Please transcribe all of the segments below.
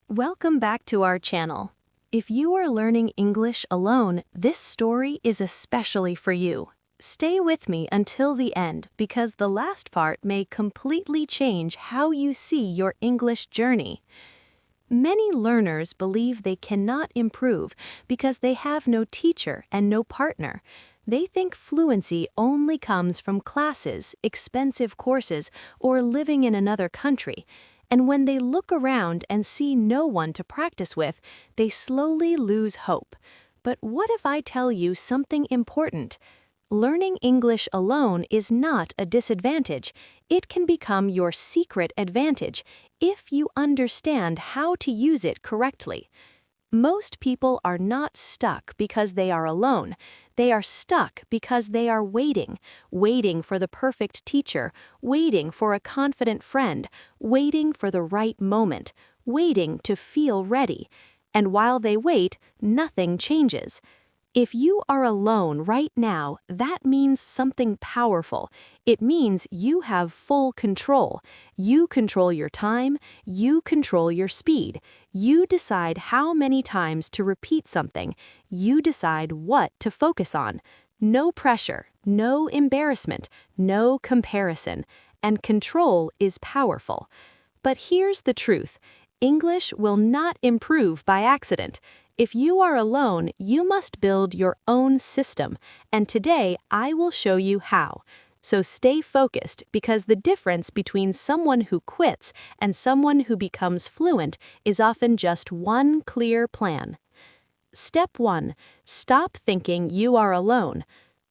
Welcome back to our channel. If you are learning English alone, this story is especially for you. Stay with me until the end because the last part may completely change how you see your English journey. Many learners believe they cannot improve because they have no teacher and no partner. They think fluency only comes from classes, expensive courses, or living in another country. And when they look around and see no one to practice with, they slowly lose hope. But what if I tell you something important? Learning English alone is not a disadvantage. It can become your secret advantage if you understand how to use it correctly. Most people are not stuck because they are alone. They are stuck because they are waiting for the perfect teacher, waiting for a confident friend, waiting for the right moment, waiting to feel ready. And while they wait, nothing changes. If you are alone right now, that means something powerful. It means you have full control. You control your time, you control your speed. You decide how many times to repeat something. You decide what to focus on. No pressure, no embarrassment, no comparison. And control is powerful. But here's the truth. English will not improve by accident. If you are alone, you must build your own system, and today I will show you how. So stay focused because the difference between someone who quits and someone who becomes fluent is often just one clear plan. Step 1. Stop thinking you are alone.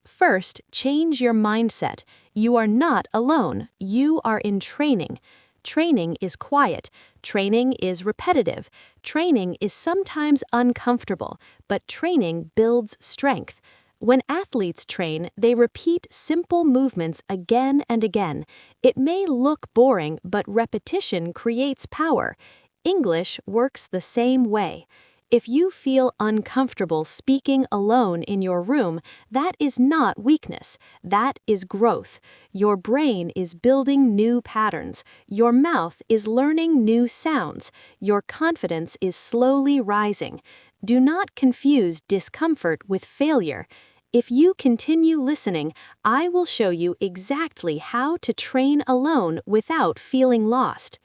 First, change your mindset. You are not alone. You are in training. Training is quiet. Training is repetitive. Training is sometimes uncomfortable, but training builds strength. When athletes train, they repeat simple movements again and again. It may look boring, but repetition creates power. English works the same way. If you feel uncomfortable speaking alone in your room, that is not weakness. That is growth. Your brain is building new patterns. Your mouth is learning new sounds. Your confidence is slowly rising. Do not confuse discomfort with failure. If you continue listening, I will show you exactly how to train alone without feeling lost.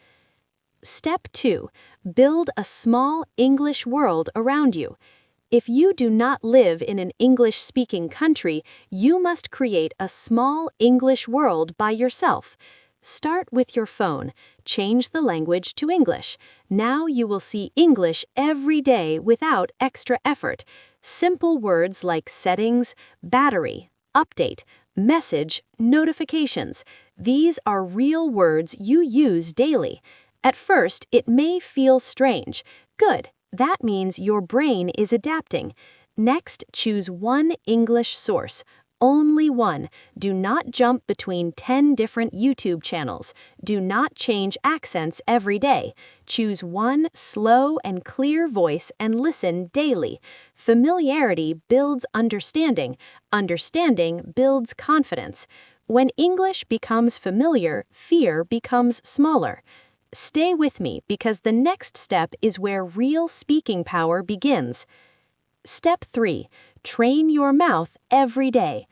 Step 2. Build a small English world around you. If you do not live in an English-speaking country, you must create a small English world by yourself. Start with your phone. Change the language to English. Now you will see English every day without extra effort. Simple words like settings, battery, update, message, notifications. These are real words you use daily. At first, it may feel strange. Good, that means your brain is adapting. Next, choose one English source. Only one. Do not jump between 10 different YouTube channels. Do not change accents every day. Choose one slow and clear voice and listen daily. Familiarity builds understanding. Understanding builds confidence. When English becomes familiar, fear becomes smaller. Stay with me because the next step is where real speaking power begins. Step 3. Train your mouth every day.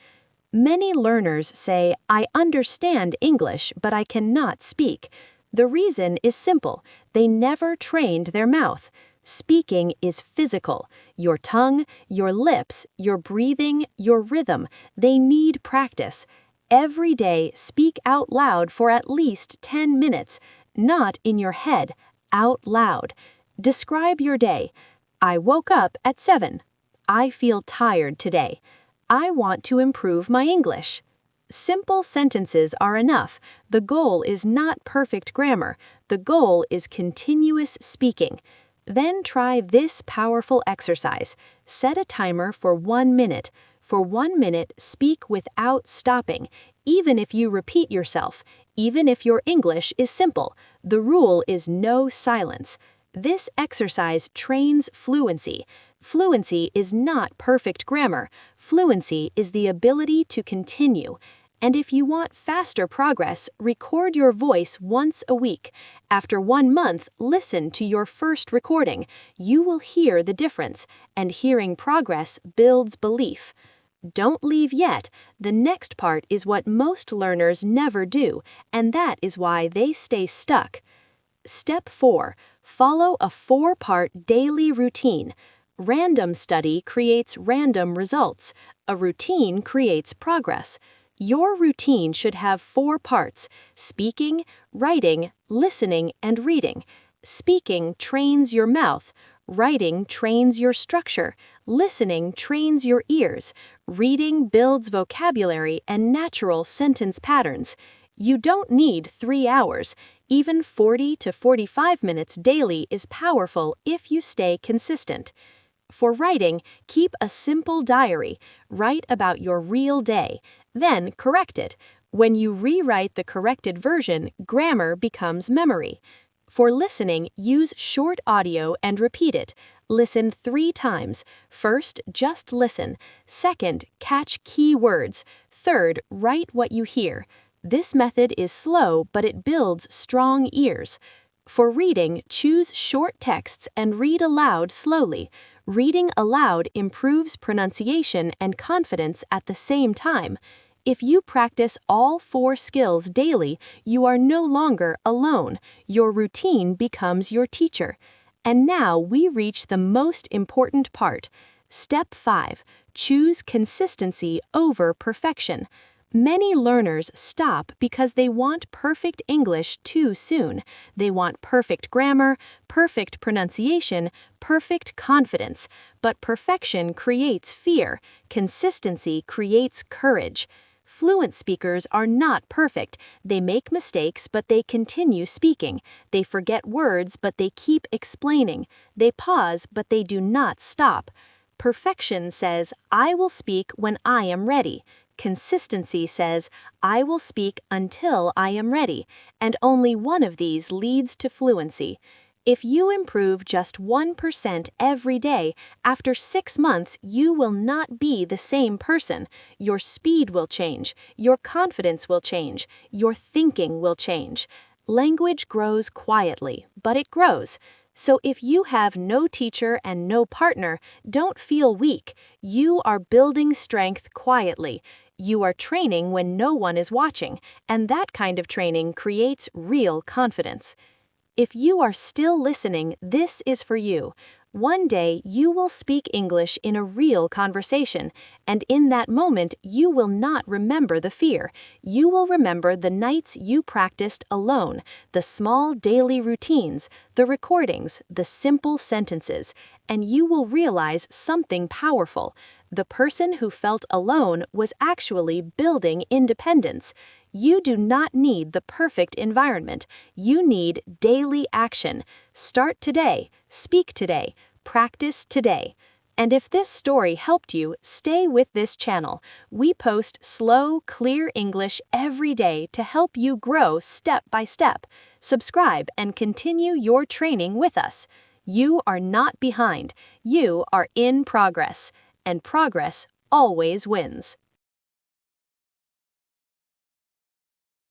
Many learners say, I understand English, but I cannot speak. The reason is simple. They never trained their mouth. Speaking is physical. Your tongue, your lips, your breathing, your rhythm, they need practice. Every day, speak out loud for at least 10 minutes. Not in your head, out loud. Describe your day. I woke up at 7. I feel tired today. I want to improve my English. Simple sentences are enough. The goal is not perfect grammar. The goal is continuous speaking. Then try this powerful exercise. Set a timer for 1 minute. For 1 minute, speak without stopping, even if you repeat yourself. Even if your English is simple, the rule is no silence. This exercise trains fluency. Fluency is not perfect grammar. Fluency is the ability to continue. And if you want faster progress, record your voice once a week. After 1 month, listen to your first recording. You will hear the difference, and hearing progress builds belief. Don't leave yet. The next part is what most learners never do, and that is why they stay stuck. Step 4. Follow a 4-part daily routine. Random study creates random results. A routine creates progress. Your routine should have 4 parts: speaking, writing, listening, and reading. Speaking trains your mouth. Writing trains your structure. Listening trains your ears. Reading builds vocabulary and natural sentence patterns. You don't need 3 hours. Even 40 to 45 minutes daily is powerful if you stay consistent. For writing, keep a simple diary. Write about your real day. Then correct it. When you rewrite the corrected version, grammar becomes memory. For listening, use short audio and repeat it. Listen 3 times. First, just listen. Second, catch key words. Third, write what you hear. This method is slow, but it builds strong ears. For reading, choose short texts and read aloud slowly. Reading aloud improves pronunciation and confidence at the same time. If you practice all 4 skills daily, you are no longer alone. Your routine becomes your teacher. And now we reach the most important part. Step 5. Choose consistency over perfection. Many learners stop because they want perfect English too soon. They want perfect grammar, perfect pronunciation, perfect confidence. But perfection creates fear. Consistency creates courage. Fluent speakers are not perfect. They make mistakes, but they continue speaking. They forget words, but they keep explaining. They pause, but they do not stop. Perfection says, "I will speak when I am ready." Consistency says, "I will speak until I am ready," and only one of these leads to fluency. If you improve just 1% every day, after 6 months you will not be the same person. Your speed will change, your confidence will change, your thinking will change. Language grows quietly, but it grows. So if you have no teacher and no partner, don't feel weak. You are building strength quietly. You are training when no one is watching, and that kind of training creates real confidence. If you are still listening, this is for you. One day you will speak English in a real conversation, and in that moment you will not remember the fear. You will remember the nights you practiced alone, the small daily routines, the recordings, the simple sentences, and you will realize something powerful. The person who felt alone was actually building independence. You do not need the perfect environment. You need daily action. Start today, speak today, practice today. And if this story helped you, stay with this channel. We post slow, clear English every day to help you grow step by step. Subscribe and continue your training with us. You are not behind. You are in progress. And progress always wins.